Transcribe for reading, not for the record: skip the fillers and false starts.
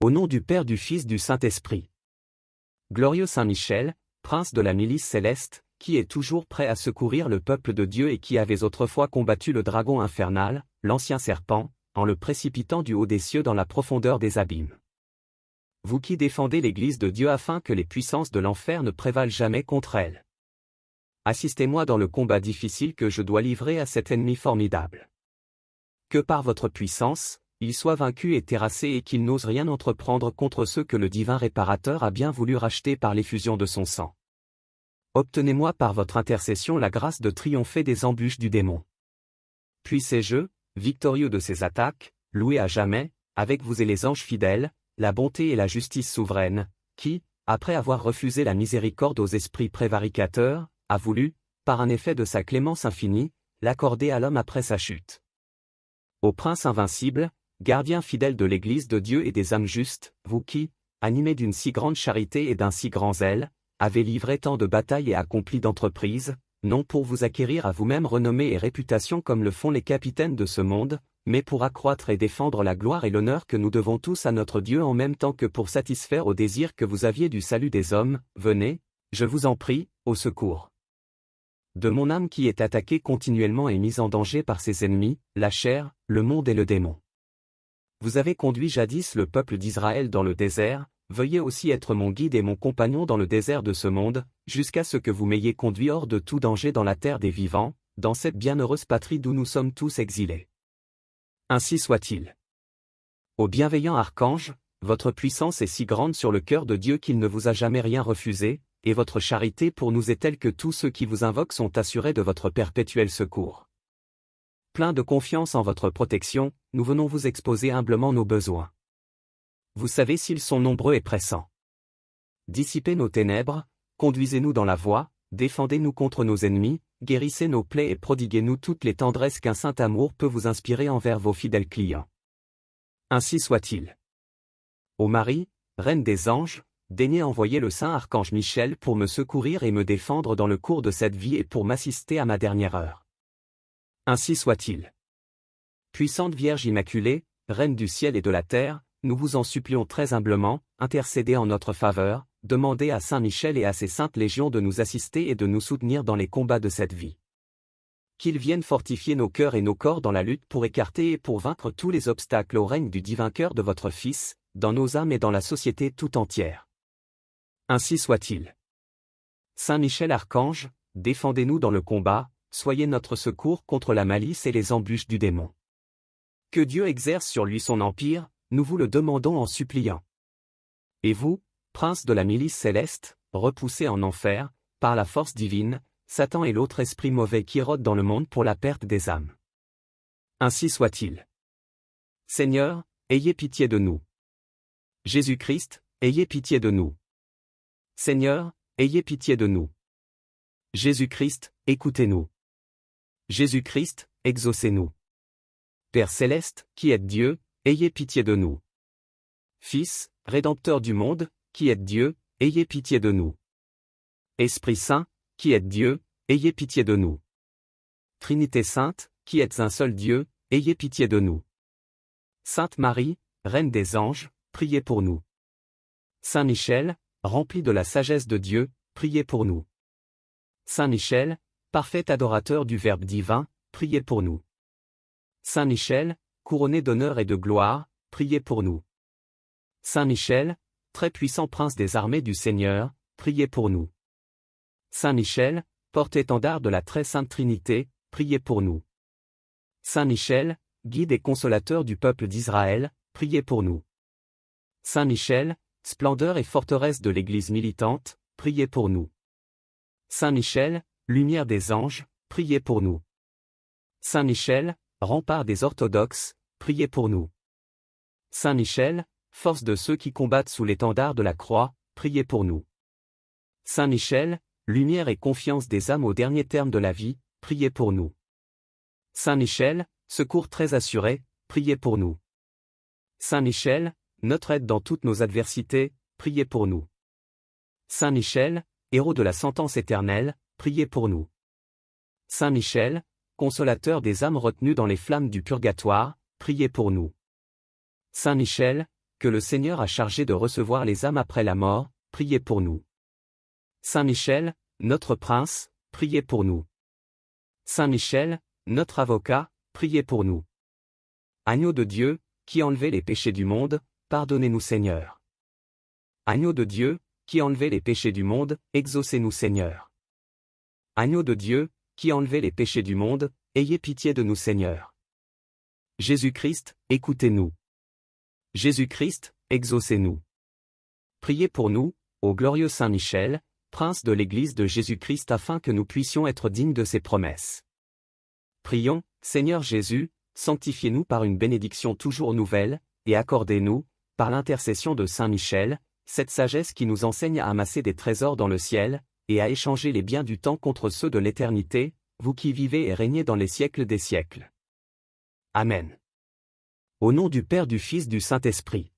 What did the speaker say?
Au nom du Père, du Fils, du Saint-Esprit. Glorieux Saint Michel, prince de la milice céleste, qui est toujours prêt à secourir le peuple de Dieu et qui avait autrefois combattu le dragon infernal, l'ancien serpent, en le précipitant du haut des cieux dans la profondeur des abîmes. Vous qui défendez l'Église de Dieu afin que les puissances de l'enfer ne prévalent jamais contre elle. Assistez-moi dans le combat difficile que je dois livrer à cet ennemi formidable. Que par votre puissance, il soit vaincu et terrassé et qu'il n'ose rien entreprendre contre ceux que le divin réparateur a bien voulu racheter par l'effusion de son sang. Obtenez-moi par votre intercession la grâce de triompher des embûches du démon. Puissez-je, victorieux de ses attaques, louer à jamais, avec vous et les anges fidèles, la bonté et la justice souveraine, qui, après avoir refusé la miséricorde aux esprits prévaricateurs, a voulu, par un effet de sa clémence infinie, l'accorder à l'homme après sa chute. Ô Prince invincible, gardien fidèle de l'Église de Dieu et des âmes justes, vous qui, animés d'une si grande charité et d'un si grand zèle, avez livré tant de batailles et accompli d'entreprises, non pour vous acquérir à vous-même renommée et réputation comme le font les capitaines de ce monde, mais pour accroître et défendre la gloire et l'honneur que nous devons tous à notre Dieu en même temps que pour satisfaire au désir que vous aviez du salut des hommes, venez, je vous en prie, au secours de mon âme qui est attaquée continuellement et mise en danger par ses ennemis, la chair, le monde et le démon. Vous avez conduit jadis le peuple d'Israël dans le désert, veuillez aussi être mon guide et mon compagnon dans le désert de ce monde, jusqu'à ce que vous m'ayez conduit hors de tout danger dans la terre des vivants, dans cette bienheureuse patrie d'où nous sommes tous exilés. Ainsi soit-il. Ô bienveillant archange, votre puissance est si grande sur le cœur de Dieu qu'il ne vous a jamais rien refusé, et votre charité pour nous est telle que tous ceux qui vous invoquent sont assurés de votre perpétuel secours. Plein de confiance en votre protection, nous venons vous exposer humblement nos besoins. Vous savez s'ils sont nombreux et pressants. Dissipez nos ténèbres, conduisez-nous dans la voie, défendez-nous contre nos ennemis, guérissez nos plaies et prodiguez-nous toutes les tendresses qu'un saint amour peut vous inspirer envers vos fidèles clients. Ainsi soit-il. Ô Marie, Reine des anges, daignez envoyer le saint archange Michel pour me secourir et me défendre dans le cours de cette vie et pour m'assister à ma dernière heure. Ainsi soit-il. Puissante Vierge Immaculée, Reine du ciel et de la terre, nous vous en supplions très humblement, intercédez en notre faveur, demandez à Saint Michel et à ses saintes légions de nous assister et de nous soutenir dans les combats de cette vie. Qu'ils viennent fortifier nos cœurs et nos corps dans la lutte pour écarter et pour vaincre tous les obstacles au règne du divin cœur de votre Fils, dans nos âmes et dans la société tout entière. Ainsi soit-il. Saint Michel Archange, défendez-nous dans le combat, soyez notre secours contre la malice et les embûches du démon. Que Dieu exerce sur lui son empire, nous vous le demandons en suppliant. Et vous, prince de la milice céleste, repoussé en enfer, par la force divine, Satan et l'autre esprit mauvais qui rôde dans le monde pour la perte des âmes. Ainsi soit-il. Seigneur, ayez pitié de nous. Jésus-Christ, ayez pitié de nous. Seigneur, ayez pitié de nous. Jésus-Christ, écoutez-nous. Jésus-Christ, exaucez-nous. Père céleste, qui êtes Dieu, ayez pitié de nous. Fils, Rédempteur du monde, qui êtes Dieu, ayez pitié de nous. Esprit Saint, qui êtes Dieu, ayez pitié de nous. Trinité Sainte, qui êtes un seul Dieu, ayez pitié de nous. Sainte Marie, Reine des anges, priez pour nous. Saint Michel, rempli de la sagesse de Dieu, priez pour nous. Saint Michel, parfait adorateur du Verbe divin, priez pour nous. Saint Michel, couronné d'honneur et de gloire, priez pour nous. Saint Michel, très puissant prince des armées du Seigneur, priez pour nous. Saint Michel, porte-étendard de la très sainte Trinité, priez pour nous. Saint Michel, guide et consolateur du peuple d'Israël, priez pour nous. Saint Michel, splendeur et forteresse de l'Église militante, priez pour nous. Saint Michel, lumière des anges, priez pour nous. Saint Michel, rempart des orthodoxes, priez pour nous. Saint Michel, force de ceux qui combattent sous l'étendard de la croix, priez pour nous. Saint Michel, lumière et confiance des âmes au dernier terme de la vie, priez pour nous. Saint Michel, secours très assuré, priez pour nous. Saint Michel, notre aide dans toutes nos adversités, priez pour nous. Saint Michel, héros de la sentence éternelle, priez pour nous. Saint Michel, consolateur des âmes retenues dans les flammes du purgatoire, priez pour nous. Saint Michel, que le Seigneur a chargé de recevoir les âmes après la mort, priez pour nous. Saint Michel, notre prince, priez pour nous. Saint Michel, notre avocat, priez pour nous. Agneau de Dieu, qui enlevez les péchés du monde, pardonnez-nous Seigneur. Agneau de Dieu, qui enlevez les péchés du monde, exaucez-nous Seigneur. Agneau de Dieu, qui enlevez les péchés du monde, ayez pitié de nous Seigneur. Jésus-Christ, écoutez-nous. Jésus-Christ, exaucez-nous. Priez pour nous, ô glorieux Saint Michel, prince de l'Église de Jésus-Christ afin que nous puissions être dignes de ses promesses. Prions, Seigneur Jésus, sanctifiez-nous par une bénédiction toujours nouvelle, et accordez-nous, par l'intercession de Saint Michel, cette sagesse qui nous enseigne à amasser des trésors dans le ciel, et à échanger les biens du temps contre ceux de l'éternité, vous qui vivez et régnez dans les siècles des siècles. Amen. Au nom du Père, du Fils, du Saint-Esprit.